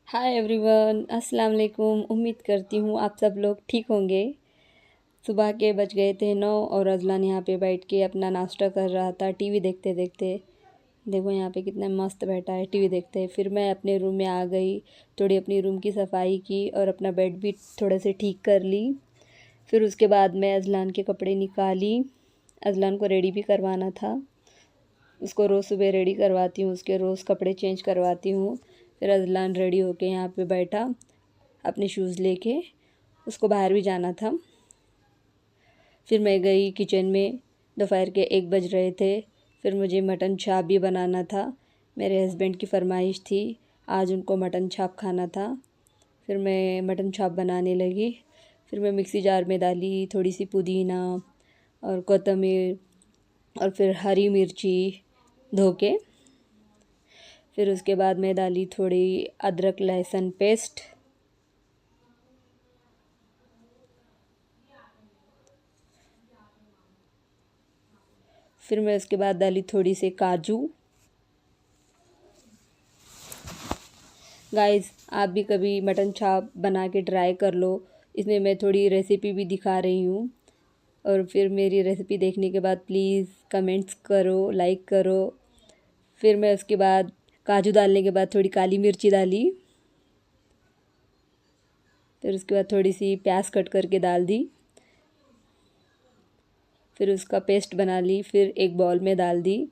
Hi everyone, अस्सलाम वालेकुम। उम्मीद करती हूँ आप सब लोग ठीक होंगे। सुबह के बज गए थे 9 और अजलान यहाँ पे बैठ के अपना नाश्ता कर रहा था टीवी देखते देखते। देखो यहाँ पे कितना मस्त बैठा है टीवी देखते। फिर मैं अपने रूम में आ गई, थोड़ी अपनी रूम की सफाई की और अपना बेड भी थोड़े से ठीक कर ली। फिर उसके बाद मैं अजलान के कपड़े निकाली। अजलान को रेडी भी करवाना था, उसको रोज़ सुबह रेडी करवाती हूँ, उसके रोज़ कपड़े चेंज करवाती हूँ। फिर अजलान रेडी होके यहाँ पे बैठा, अपने शूज़ लेके, उसको बाहर भी जाना था। फिर मैं गई किचन में, दोपहर के 1 बज रहे थे। फिर मुझे मटन चाप भी बनाना था, मेरे हस्बैंड की फरमाइश थी, आज उनको मटन चाप खाना था। फिर मैं मटन चाप बनाने लगी। फिर मैं मिक्सी जार में डाली थोड़ी सी पुदीना और कोतमीर और फिर हरी मिर्ची धो के। फिर उसके बाद मैं डाली थोड़ी अदरक लहसुन पेस्ट। फिर मैं उसके बाद डाली थोड़ी सी काजू। गाइस, आप भी कभी मटन चाप बना के ट्राई कर लो। इसमें मैं थोड़ी रेसिपी भी दिखा रही हूँ। और फिर मेरी रेसिपी देखने के बाद प्लीज़ कमेंट्स करो, लाइक करो। फिर मैं उसके बाद काजू डालने के बाद थोड़ी काली मिर्ची डाली। फिर उसके बाद थोड़ी सी प्याज कट करके डाल दी। फिर उसका पेस्ट बना ली, फिर एक बाउल में डाल दी।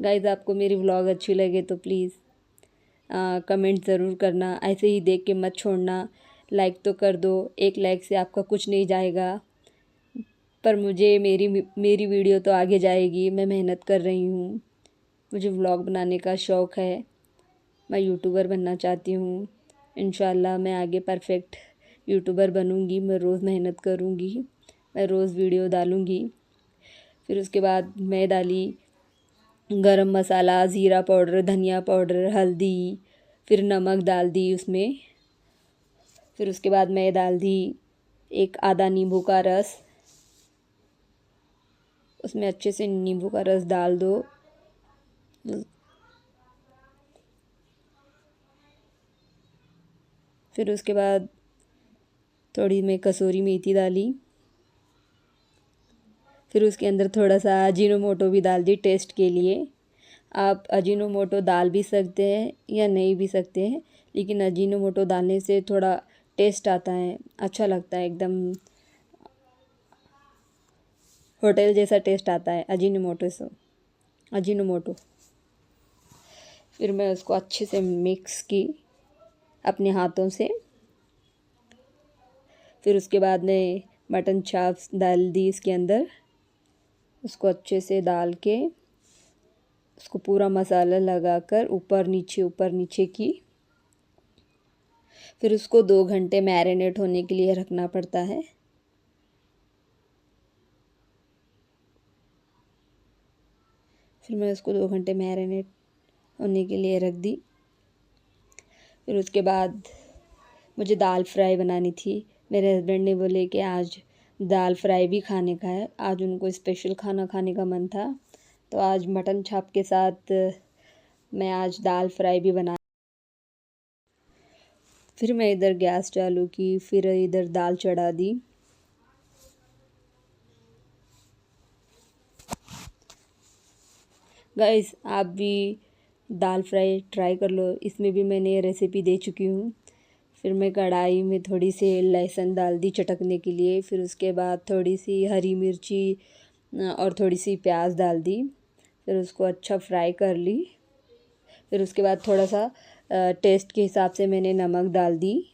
गाइस, आपको मेरी व्लॉग अच्छी लगे तो प्लीज़ कमेंट ज़रूर करना, ऐसे ही देख के मत छोड़ना। लाइक तो कर दो, एक लाइक से आपका कुछ नहीं जाएगा, पर मुझे मेरी वीडियो तो आगे जाएगी। मैं मेहनत कर रही हूँ, मुझे व्लॉग बनाने का शौक़ है, मैं यूट्यूबर बनना चाहती हूँ। इंशाल्लाह मैं आगे परफेक्ट यूट्यूबर बनूँगी। मैं रोज़ मेहनत करूँगी, मैं रोज़ वीडियो डालूँगी। फिर उसके बाद मैं डाली गरम मसाला, ज़ीरा पाउडर, धनिया पाउडर, हल्दी, फिर नमक डाल दी उसमें। फिर उसके बाद मैं डाल दी एक आधा नींबू का रस, उसमें अच्छे से नींबू का रस डाल दो। फिर उसके बाद थोड़ी मैं कसूरी मेथी डाली। फिर उसके अंदर थोड़ा सा अजीनोमोटो भी डाल दी टेस्ट के लिए। आप अजीनोमोटो डाल भी सकते हैं या नहीं भी सकते हैं, लेकिन अजीनोमोटो डालने से थोड़ा टेस्ट आता है, अच्छा लगता है, एकदम होटल जैसा टेस्ट आता है अजीनोमोटो। फिर मैं उसको अच्छे से मिक्स की अपने हाथों से। फिर उसके बाद मैं मटन चाप डाल दी इसके अंदर, उसको अच्छे से डाल के उसको पूरा मसाला लगाकर ऊपर नीचे की। फिर उसको 2 घंटे मैरिनेट होने के लिए रखना पड़ता है। फिर मैं उसको 2 घंटे मैरिनेट होने के लिए रख दी। फिर उसके बाद मुझे दाल फ्राई बनानी थी। मेरे हस्बैंड ने बोले कि आज दाल फ्राई भी खाने का है, आज उनको स्पेशल खाना खाने का मन था, तो आज मटन चाप के साथ मैं आज दाल फ्राई भी बना। फिर मैं इधर गैस चालू की, फिर इधर दाल चढ़ा दी। गाइस, आप भी दाल फ्राई ट्राई कर लो, इसमें भी मैंने रेसिपी दे चुकी हूँ। फिर मैं कढ़ाई में थोड़ी सी लहसुन डाल दी चटकने के लिए। फिर उसके बाद थोड़ी सी हरी मिर्ची और थोड़ी सी प्याज डाल दी। फिर उसको अच्छा फ्राई कर ली। फिर उसके बाद थोड़ा सा टेस्ट के हिसाब से मैंने नमक डाल दी।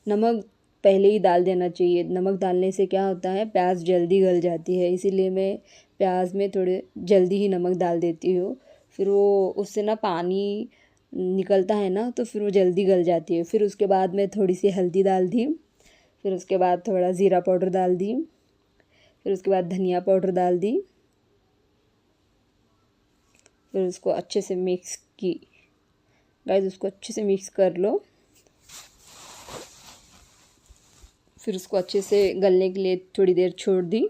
नमक पहले ही डाल देना चाहिए, नमक डालने से क्या होता है, प्याज जल्दी गल जाती है, इसीलिए मैं प्याज में थोड़े जल्दी ही नमक डाल देती हूँ। फिर वो उससे ना पानी निकलता है ना, तो फिर वो जल्दी गल जाती है। फिर उसके बाद मैं थोड़ी सी हल्दी डाल दी। फिर उसके बाद थोड़ा ज़ीरा पाउडर डाल दी। फिर उसके बाद धनिया पाउडर डाल दी। फिर उसको अच्छे से मिक्स की। गाइस, उसको अच्छे से मिक्स कर लो। फिर उसको अच्छे से गलने के लिए थोड़ी देर छोड़ दी।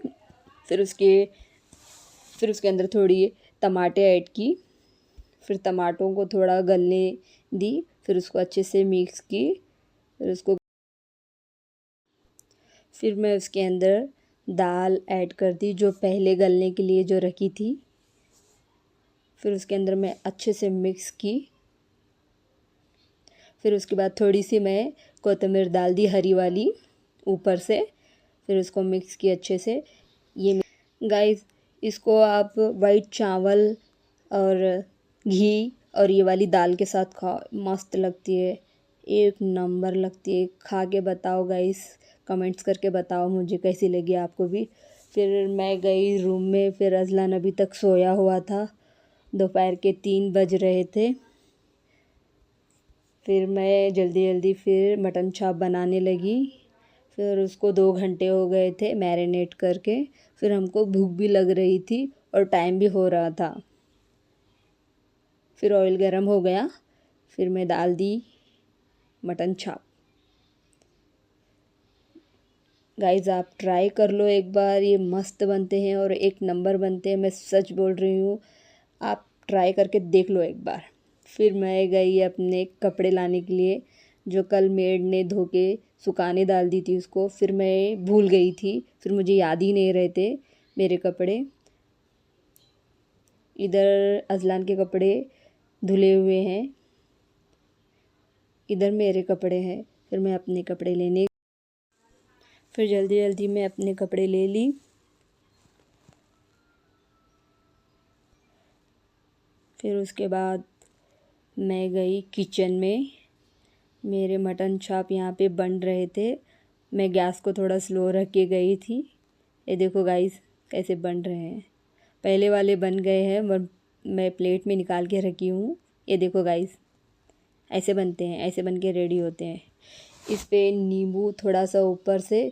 फिर उसके अंदर थोड़ी टमाटर ऐड की। फिर टमाटरों को थोड़ा गलने दी, फिर उसको अच्छे से मिक्स की, फिर मैं उसके अंदर दाल ऐड कर दी जो पहले गलने के लिए जो रखी थी। फिर उसके अंदर मैं अच्छे से मिक्स की। फिर उसके बाद थोड़ी सी मैं कोतमीर डाल दी हरी वाली ऊपर से। फिर उसको मिक्स की अच्छे से। ये गाइस, इसको आप वाइट चावल और घी और ये वाली दाल के साथ खाओ, मस्त लगती है, एक नंबर लगती है। खा के बताओ गाइस, कमेंट्स करके बताओ मुझे कैसी लगी आपको भी। फिर मैं गई रूम में, फिर अजलान अभी तक सोया हुआ था, दोपहर के 3 बज रहे थे। फिर मैं जल्दी जल्दी फिर मटन चाप बनाने लगी। फिर उसको 2 घंटे हो गए थे मैरिनेट करके। फिर हमको भूख भी लग रही थी और टाइम भी हो रहा था। फिर ऑयल गरम हो गया, फिर मैं डाल दी मटन चाप। गाइस, आप ट्राई कर लो एक बार, ये मस्त बनते हैं और एक नंबर बनते हैं, मैं सच बोल रही हूँ। आप ट्राई करके देख लो एक बार। फिर मैं गई अपने कपड़े लाने के लिए, जो कल मेड ने धो के सुखाने डाल दी थी उसको। फिर मैं भूल गई थी, फिर मुझे याद ही नहीं रहे थे मेरे कपड़े। इधर अजलान के कपड़े धुले हुए हैं, इधर मेरे कपड़े हैं। फिर मैं अपने कपड़े लेने, फिर जल्दी जल्दी मैं अपने कपड़े ले ली। फिर उसके बाद मैं गई किचन में। मेरे मटन चाप यहाँ पे बन रहे थे, मैं गैस को थोड़ा स्लो रख के गई थी। ये देखो गाइस कैसे बन रहे हैं, पहले वाले बन गए हैं, मैं प्लेट में निकाल के रखी हूँ। ये देखो गाइस, ऐसे बनते हैं, ऐसे बन के रेडी होते हैं। इस पे नींबू थोड़ा सा ऊपर से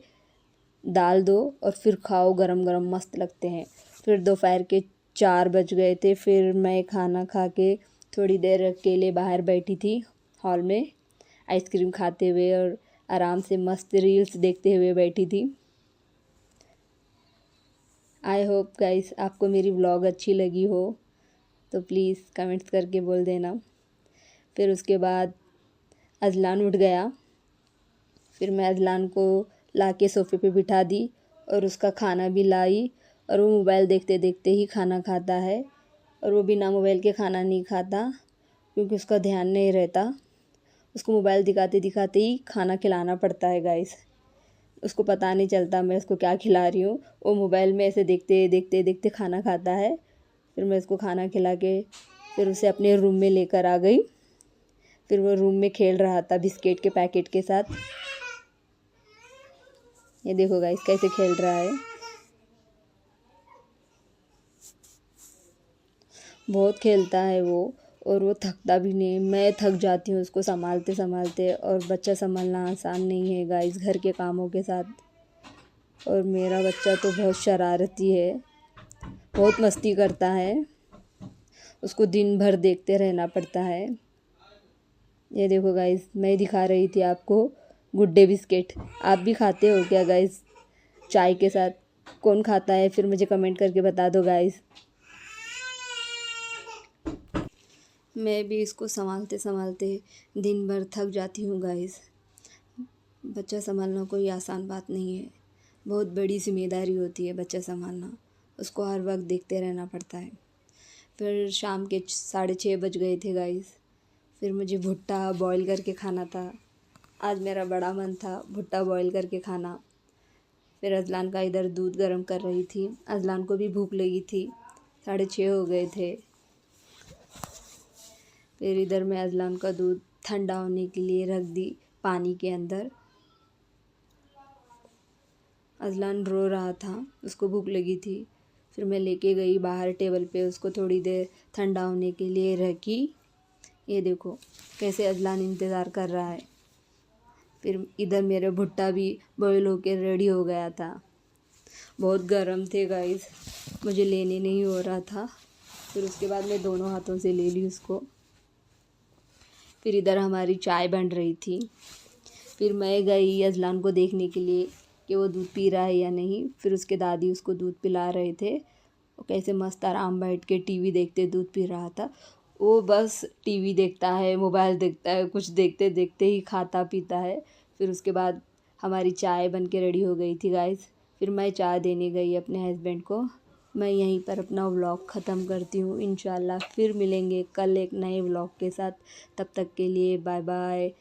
डाल दो और फिर खाओ, गरम गरम मस्त लगते हैं। फिर दोपहर के 4 बज गए थे। फिर मैं खाना खा के थोड़ी देर अकेले बाहर बैठी थी हॉल में, आइसक्रीम खाते हुए और आराम से मस्त रील्स देखते हुए बैठी थी। आई होप गाइस आपको मेरी व्लॉग अच्छी लगी हो, तो प्लीज़ कमेंट्स करके बोल देना। फिर उसके बाद अजलान उठ गया। फिर मैं अजलान को ला के सोफ़े पे बिठा दी और उसका खाना भी लाई। और वो मोबाइल देखते देखते ही खाना खाता है, और वो बिना मोबाइल के खाना नहीं खाता क्योंकि उसका ध्यान नहीं रहता। उसको मोबाइल दिखाते दिखाते ही खाना खिलाना पड़ता है गाइस। उसको पता नहीं चलता मैं उसको क्या खिला रही हूँ, वो मोबाइल में ऐसे देखते देखते देखते खाना खाता है। फिर मैं उसको खाना खिला के फिर उसे अपने रूम में लेकर आ गई। फिर वो रूम में खेल रहा था बिस्किट के पैकेट के साथ। ये देखो गाइस कैसे खेल रहा है, बहुत खेलता है वो, और वो थकता भी नहीं। मैं थक जाती हूँ उसको संभालते संभालते, और बच्चा संभालना आसान नहीं है गाइस घर के कामों के साथ। और मेरा बच्चा तो बहुत शरारती है, बहुत मस्ती करता है, उसको दिन भर देखते रहना पड़ता है। ये देखो गाइस, मैं दिखा रही थी आपको गुड डे बिस्किट। आप भी खाते हो क्या गाइस चाय के साथ? कौन खाता है फिर मुझे कमेंट करके बता दो गाइस। मैं भी इसको संभालते संभालते दिन भर थक जाती हूँ गाइस। बच्चा संभालना कोई आसान बात नहीं है, बहुत बड़ी जिम्मेदारी होती है बच्चा संभालना, उसको हर वक्त देखते रहना पड़ता है। फिर शाम के 6:30 बज गए थे गाइस। फिर मुझे भुट्टा बॉईल करके खाना था, आज मेरा बड़ा मन था भुट्टा बॉईल करके खाना। फिर अजलान का इधर दूध गर्म कर रही थी, अजलान को भी भूख लगी थी, 6:30 हो गए थे। फिर इधर मैं अजलान का दूध ठंडा होने के लिए रख दी पानी के अंदर। अजलान रो रहा था, उसको भूख लगी थी। फिर मैं लेके गई बाहर टेबल पे, उसको थोड़ी देर ठंडा होने के लिए रखी। ये देखो कैसे अजलान इंतज़ार कर रहा है। फिर इधर मेरा भुट्टा भी बॉयल होके रेडी हो गया था, बहुत गर्म थे गाइस, मुझे लेने नहीं हो रहा था। फिर उसके बाद मैं दोनों हाथों से ले ली उसको। फिर इधर हमारी चाय बन रही थी। फिर मैं गई अजलान को देखने के लिए कि वो दूध पी रहा है या नहीं। फिर उसके दादी उसको दूध पिला रहे थे, वो कैसे मस्त आराम बैठ के टीवी देखते दूध पी रहा था। वो बस टीवी देखता है, मोबाइल देखता है, कुछ देखते देखते ही खाता पीता है। फिर उसके बाद हमारी चाय बन के रेडी हो गई थी गाइस। फिर मैं चाय देने गई अपने हस्बैंड को। मैं यहीं पर अपना व्लॉग ख़त्म करती हूँ। इंशाल्लाह फिर मिलेंगे कल एक नए व्लॉग के साथ। तब तक के लिए बाय बाय।